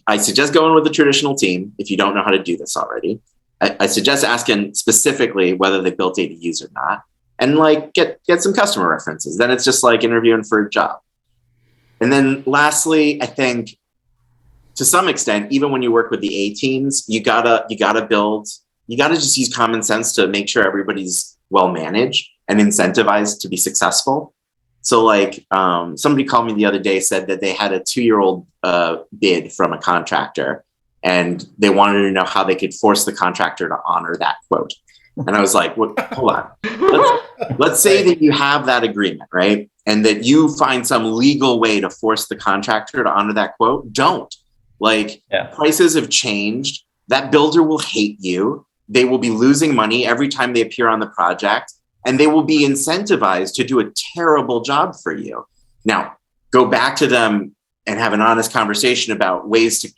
I suggest going with the traditional team if you don't know how to do this already. I suggest asking specifically whether they built ADUs or not, and like get some customer references. Then it's just like interviewing for a job. And then lastly, I think to some extent, even when you work with the A teams, you gotta just use common sense to make sure everybody's well managed and incentivized to be successful. So like somebody called me the other day, said that they had a 2-year-old bid from a contractor, and they wanted to know how they could force the contractor to honor that quote. And I was like, well, hold on. Let's say that you have that agreement, right? And that you find some legal way to force the contractor to honor that quote. Don't. Prices have changed. That builder will hate you. They will be losing money every time they appear on the project, and they will be incentivized to do a terrible job for you. Now, go back to them and have an honest conversation about ways to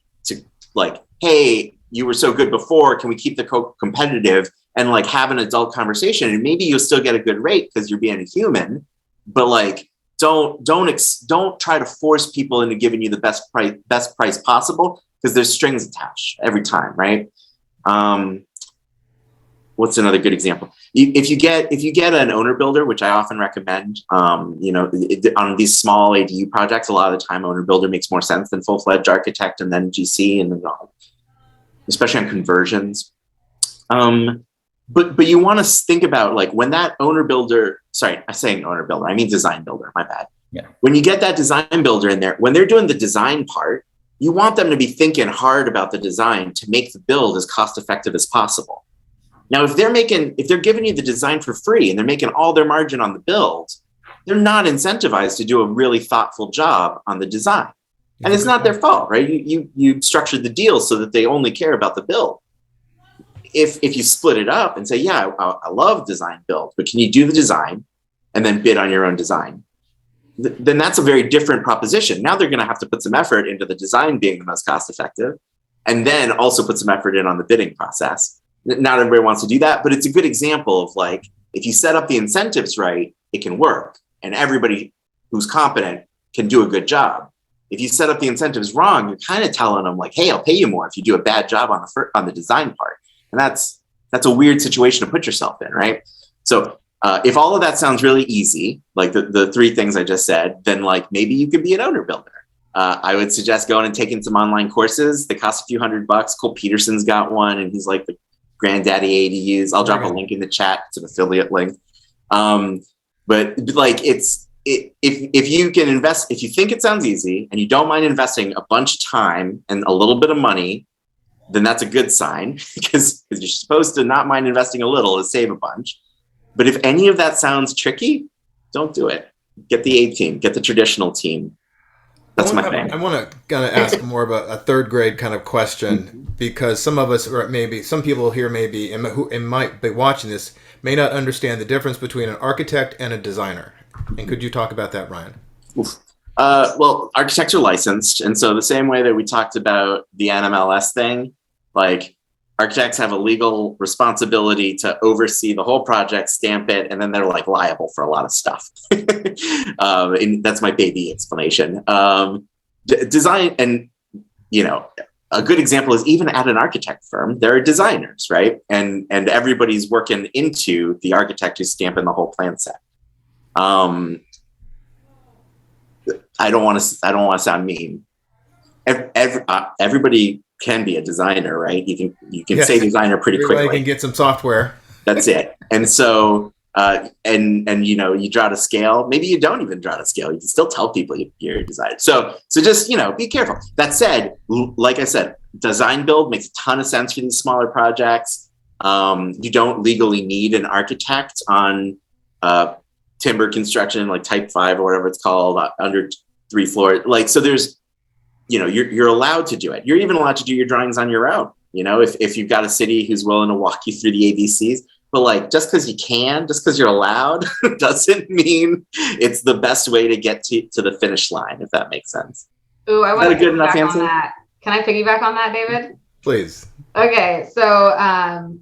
like, hey, you were so good before, can we keep the competitive, and like have an adult conversation, and maybe you'll still get a good rate because you're being a human, but like don't try to force people into giving you the best price possible, because there's strings attached every time, right? What's another good example? If you get an owner builder, which I often recommend, on these small ADU projects, a lot of the time owner builder makes more sense than full-fledged architect and then GC, and then especially on conversions. But you want to think about like when that owner builder, sorry, I'm saying owner builder, I mean design builder, my bad. Yeah. When you get that design builder in there, when they're doing the design part, you want them to be thinking hard about the design to make the build as cost effective as possible. Now, if they're giving you the design for free and they're making all their margin on the build, they're not incentivized to do a really thoughtful job on the design. And it's not their fault, right? You structured the deal so that they only care about the build. If you split it up and say, yeah, I love design build, but can you do the design and then bid on your own design? Then that's a very different proposition. Now they're going to have to put some effort into the design being the most cost effective, and then also put some effort in on the bidding process. Not everybody wants to do that, but it's a good example of like, if you set up the incentives right, it can work, and everybody who's competent can do a good job. If you set up the incentives wrong, you're kind of telling them like, hey, I'll pay you more if you do a bad job on the design part. And that's a weird situation to put yourself in, right? So if all of that sounds really easy, like the 3 things I just said, then like maybe you could be an owner builder. I would suggest going and taking some online courses. They cost a few $100. Cole Peterson's got one, and he's like the granddaddy ADUs. I'll drop a link in the chat. It's an affiliate link. But like if you can invest, if you think it sounds easy and you don't mind investing a bunch of time and a little bit of money, then that's a good sign, because you're supposed to not mind investing a little to save a bunch. But if any of that sounds tricky, don't do it. Get the A team, get the traditional team. That's my thing. I want to kind of ask more of a 3rd grade kind of question, because some of us, or maybe some people here maybe, and who might be watching this, may not understand the difference between an architect and a designer. And could you talk about that, Ryan? Well, architects are licensed. And so the same way that we talked about the NMLS thing, like architects have a legal responsibility to oversee the whole project, stamp it, and then they're like liable for a lot of stuff. And that's my baby explanation. Design, and a good example is even at an architect firm, there are designers, right? And everybody's working into the architect who's stamping the whole plan set. I don't want to sound mean. Everybody can be a designer, right? You can say designer pretty quickly. Everybody can get some software. That's it. And so, you draw to scale. Maybe you don't even draw to scale. You can still tell people you're a designer. So just, be careful. That said, like I said, design build makes a ton of sense for these smaller projects. You don't legally need an architect on timber construction, like type 5 or whatever it's called, under 3 floors. Like, so there's you're allowed to do it. You're even allowed to do your drawings on your own. If you've got a city who's willing to walk you through the ABCs. But like, just because you're allowed, doesn't mean it's the best way to get to the finish line, if that makes sense. Ooh, I want to good enough piggyback answer? on that. Can I piggyback on that, David? Please. Okay, so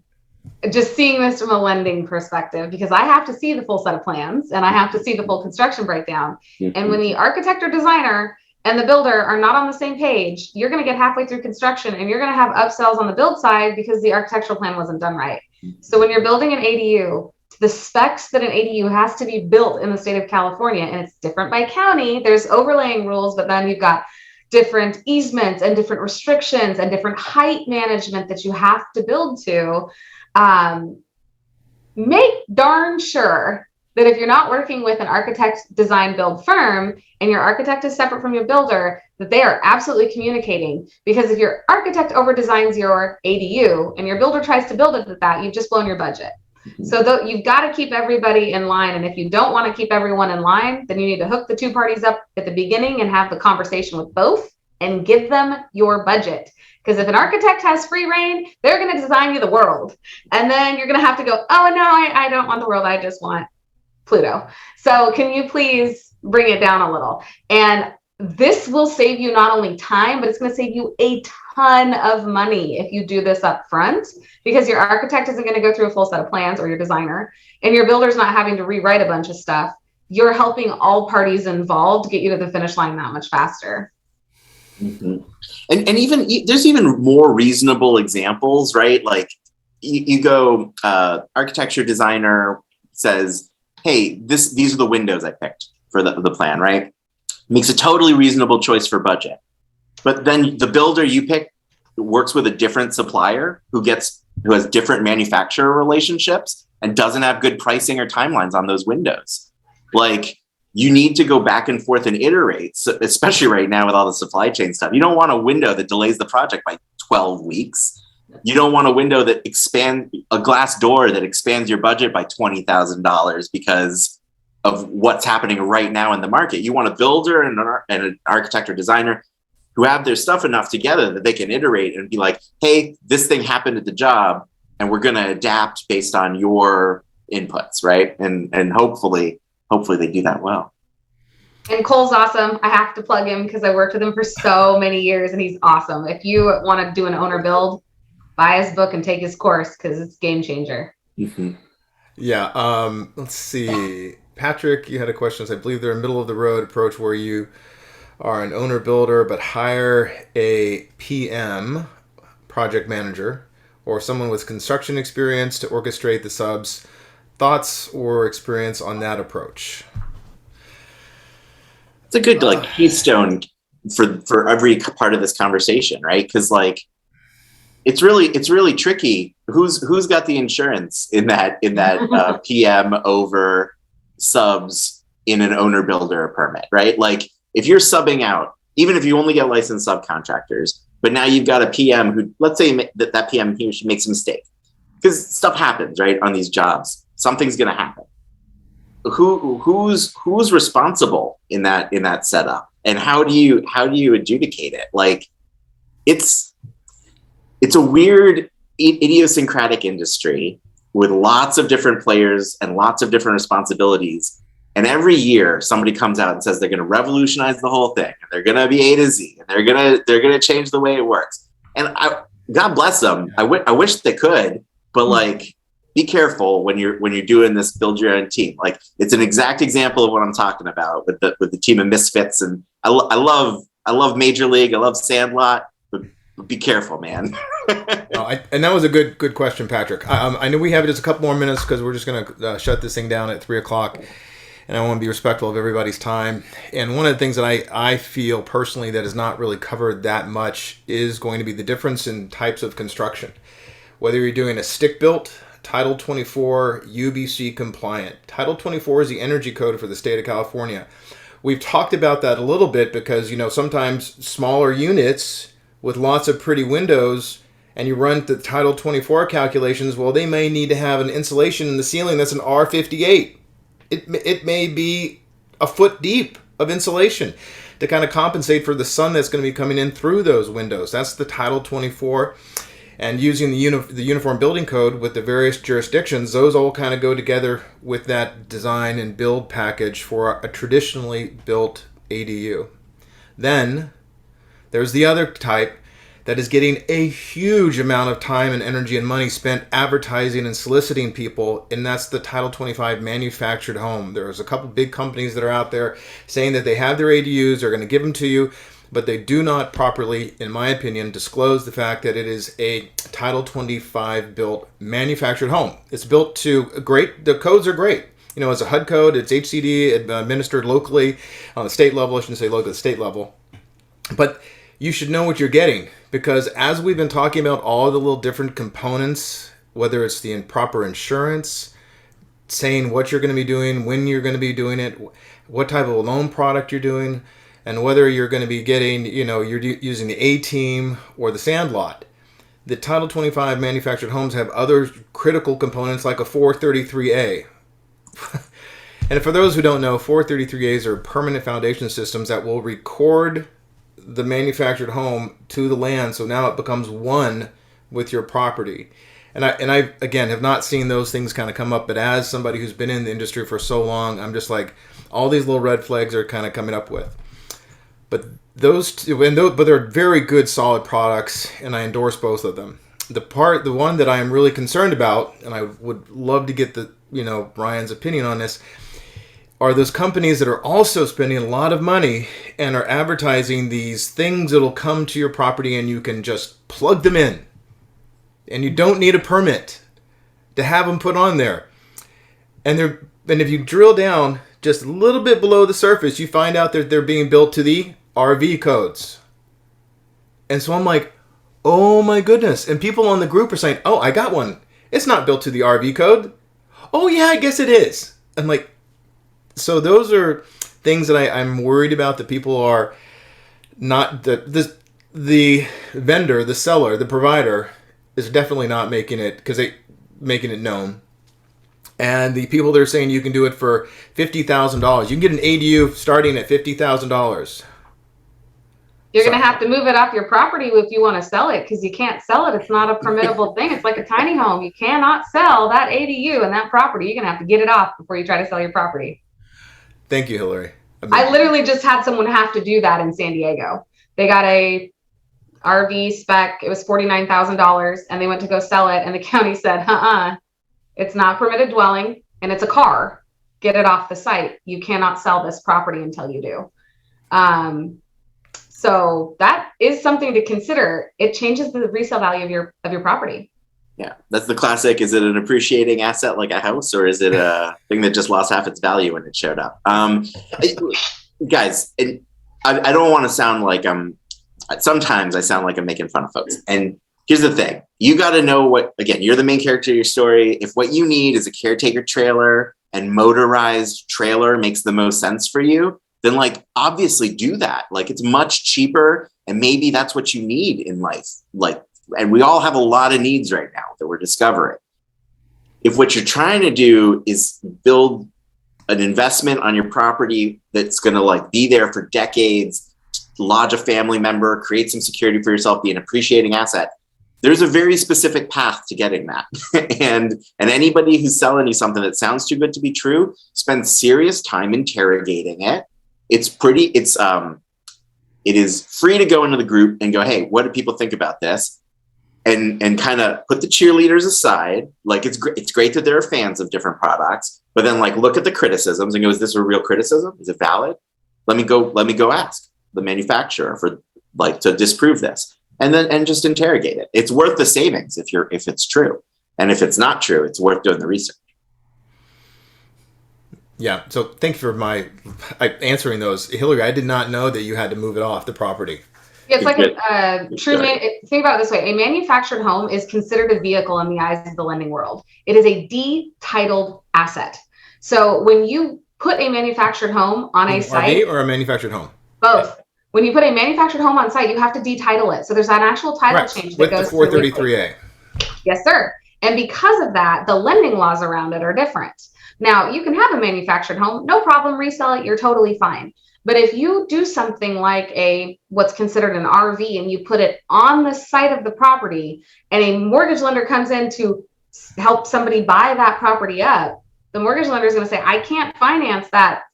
just seeing this from a lending perspective, because I have to see the full set of plans and I have to see the full construction breakdown. Mm-hmm. And when the architect or designer and the builder are not on the same page, you're going to get halfway through construction and you're going to have upsells on the build side because the architectural plan wasn't done right. So when you're building an ADU, the specs that an ADU has to be built in the state of California, and it's different by county, there's overlaying rules, but then you've got different easements and different restrictions and different height management that you have to build to. Make darn sure that if you're not working with an architect design build firm and your architect is separate from your builder, that they are absolutely communicating. Because if your architect over designs your ADU and your builder tries to build it with that, you've just blown your budget. So you've got to keep everybody in line. And if you don't want to keep everyone in line, then you need to hook the two parties up at the beginning and have the conversation with both and give them your budget. Because if an architect has free reign, they're going to design you the world. And then you're going to have to go, oh, no, I don't want the world. I just want Pluto. So can you please bring it down a little? And this will save you not only time, but it's going to save you a ton of money if you do this up front, because your architect isn't going to go through a full set of plans, or your designer, and your builder's not having to rewrite a bunch of stuff. You're helping all parties involved get you to the finish line that much faster. Mm-hmm. And even there's even more reasonable examples, right? Like you go, architecture designer says, hey, these are the windows I picked for the plan, right? Makes a totally reasonable choice for budget. But then the builder you pick works with a different supplier who has different manufacturer relationships and doesn't have good pricing or timelines on those windows. Like, you need to go back and forth and iterate, especially right now with all the supply chain stuff. You don't want a window that delays the project by 12 weeks. You don't want a window that a glass door that expands your budget by $20,000 because of what's happening right now in the market. You want a builder and an architect or designer who have their stuff enough together that they can iterate and be like, hey, this thing happened at the job and we're going to adapt based on your inputs, right? And hopefully they do that well. And Cole's awesome. I have to plug him because I worked with him for so many years and he's awesome. If you want to do an owner build, buy his book and take his course because it's game changer. Mm-hmm. Yeah. Let's see. Patrick, you had a question. I believe they're a middle of the road approach where you are an owner builder but hire a PM, project manager, or someone with construction experience to orchestrate the subs. Thoughts or experience on that approach? It's a good keystone for every part of this conversation, right? Because it's really tricky. Who's got the insurance in that PM over subs in an owner builder permit, right? Like, if you're subbing out, even if you only get licensed subcontractors, but now you've got a PM who, let's say that PM, he or she makes a mistake, because stuff happens, right, on these jobs. Something's going to happen. Who's responsible in that setup, and how do you adjudicate it? Like, it's a weird idiosyncratic industry with lots of different players and lots of different responsibilities. And every year somebody comes out and says they're going to revolutionize the whole thing, and they're going to be A to Z, and they're going to change the way it works. And God bless them. I wish they could, but be careful when you're doing this build your own team. Like, it's an exact example of what I'm talking about with the team of misfits. And I love Major League. I love Sandlot, but be careful, man. And that was a good question, Patrick. I know we have just a couple more minutes because we're just going to shut this thing down at 3:00. And I want to be respectful of everybody's time. And one of the things that I feel personally that is not really covered that much is going to be the difference in types of construction. Whether you're doing a stick-built, Title 24, UBC compliant. Title 24 is the energy code for the state of California. We've talked about that a little bit because, sometimes smaller units with lots of pretty windows, and you run the Title 24 calculations, well, they may need to have an insulation in the ceiling that's an R58. It may be a foot deep of insulation. to kind of compensate for the sun that's going to be coming in through those windows. That's the Title 24. And using the Uniform Building Code with the various jurisdictions, those all kind of go together with that design and build package for a traditionally built ADU. Then there's the other type that is getting a huge amount of time and energy and money spent advertising and soliciting people, and that's the Title 25 manufactured home. There's a couple big companies that are out there saying that they have their ADUs, they're going to give them to you, but they do not properly, in my opinion, disclose the fact that it is a Title 25 built manufactured home. It's built to the codes are great. You know, it's a HUD code, it's HCD, administered locally on the state level. I shouldn't say locally, the state level. But you should know what you're getting, because as we've been talking about all the little different components, whether it's the proper insurance, saying what you're going to be doing, when you're going to be doing it, what type of loan product you're doing, and whether you're going to be getting, you're using the A-team or the sandlot. The Title 25 manufactured homes have other critical components like a 433A. And for those who don't know, 433As are permanent foundation systems that will record the manufactured home to the land, so now it becomes one with your property. And I again have not seen those things kind of come up, but as somebody who's been in the industry for so long, I'm just like, all these little red flags are kind of coming up with. But but they're very good, solid products, and I endorse both of them. The one that I am really concerned about, and I would love to get Ryan's opinion on this, are those companies that are also spending a lot of money and are advertising these things that'll come to your property and you can just plug them in. And you don't need a permit to have them put on there. And if you drill down just a little bit below the surface, you find out that they're being built to the RV codes. And so I'm like, oh my goodness. And people on the group are saying, oh, I got one. It's not built to the RV code. Oh yeah, I guess it is. I'm like, so those are things that I'm worried about, that people are not, the vendor, the seller, the provider is definitely not making it known. And the people that are saying you can do it for $50,000, you can get an ADU starting at $50,000. You're going to have to move it off your property if you want to sell it, because you can't sell it. It's not a permittable thing. It's like a tiny home. You cannot sell that ADU and that property. You're going to have to get it off before you try to sell your property. Thank you, Hillary. I literally just had someone have to do that in San Diego. They got a RV spec. It was $49,000, and they went to go sell it, and the county said, it's not permitted dwelling, and it's a car. Get it off the site. You cannot sell this property until you do. So that is something to consider. It changes the resale value of your property. Yeah, that's the classic. Is it an appreciating asset like a house, or is it a thing that just lost half its value when it showed up? Guys, I don't want to sound like sometimes I sound like I'm making fun of folks. And here's the thing. You got to know again, you're the main character of your story. If what you need is a caretaker trailer and motorized trailer makes the most sense for you, then obviously do that. It's much cheaper, and maybe that's what you need in life. And we all have a lot of needs right now that we're discovering. If what you're trying to do is build an investment on your property that's going to be there for decades, lodge a family member, create some security for yourself, be an appreciating asset, there's a very specific path to getting that. and anybody who's selling you something that sounds too good to be true, spend serious time interrogating it. It is free to go into the group and go, hey, what do people think about this? And kind of put the cheerleaders aside. It's great that there are fans of different products, but then look at the criticisms and go, is this a real criticism? Is it valid? Let me go ask the manufacturer for to disprove this, and just interrogate it. It's worth the savings if it's true. And if it's not true, it's worth doing the research. Yeah. So thank you for answering those. Hillary, I did not know that you had to move it off the property. It's like think about it this way. A manufactured home is considered a vehicle in the eyes of the lending world. It is a detitled asset. So when you put a manufactured home on a site, or a manufactured home? Both. When you put a manufactured home on site, you have to detitle it. So there's an actual title change that goes with the 433A. Yes, sir. And because of that, the lending laws around it are different. Now, you can have a manufactured home, no problem, resell it, you're totally fine. But if you do something like what's considered an RV and you put it on the site of the property, and a mortgage lender comes in to help somebody buy that property up, the mortgage lender is going to say, I can't finance that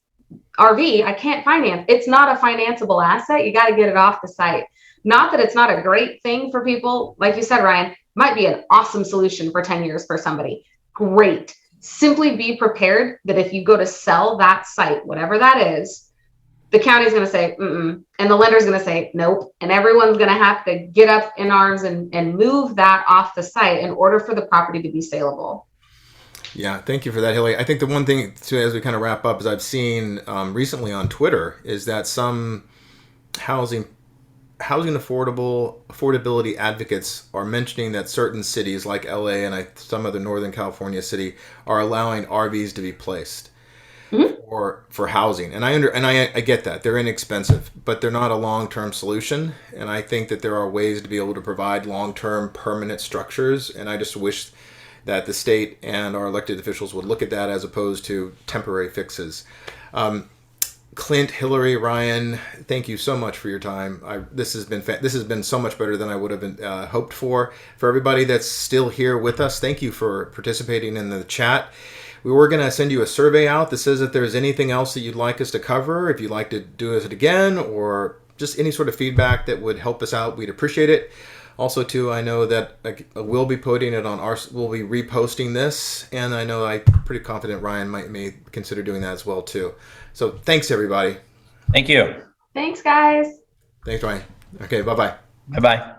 RV. I can't finance. It's not a financeable asset. You got to get it off the site. Not that it's not a great thing for people. Like you said, Ryan, might be an awesome solution for 10 years for somebody. Great. Simply be prepared that if you go to sell that site, whatever that is, the county's going to say, mm-mm, and the lender's going to say, nope. And everyone's going to have to get up in arms and move that off the site in order for the property to be saleable. Yeah, thank you for that, Hilly. I think the one thing, too, as we kind of wrap up, is I've seen recently on Twitter is that some housing affordability advocates are mentioning that certain cities like LA and some other Northern California city are allowing RVs to be placed for housing. And I get that they're inexpensive, but they're not a long-term solution. And I think that there are ways to be able to provide long-term permanent structures. And I just wish that the state and our elected officials would look at that as opposed to temporary fixes. Clint, Hillary, Ryan, thank you so much for your time. This has been so much better than I would have been, hoped for. For everybody that's still here with us, thank you for participating in the chat. We were going to send you a survey out that says if there's anything else that you'd like us to cover, if you'd like to do it again, or just any sort of feedback that would help us out, we'd appreciate it. Also, too, I know that we'll be putting it on we'll be reposting this, and I'm pretty confident Ryan may consider doing that as well, too. So thanks, everybody. Thank you. Thanks, guys. Thanks, Ryan. Okay, bye-bye. Bye-bye.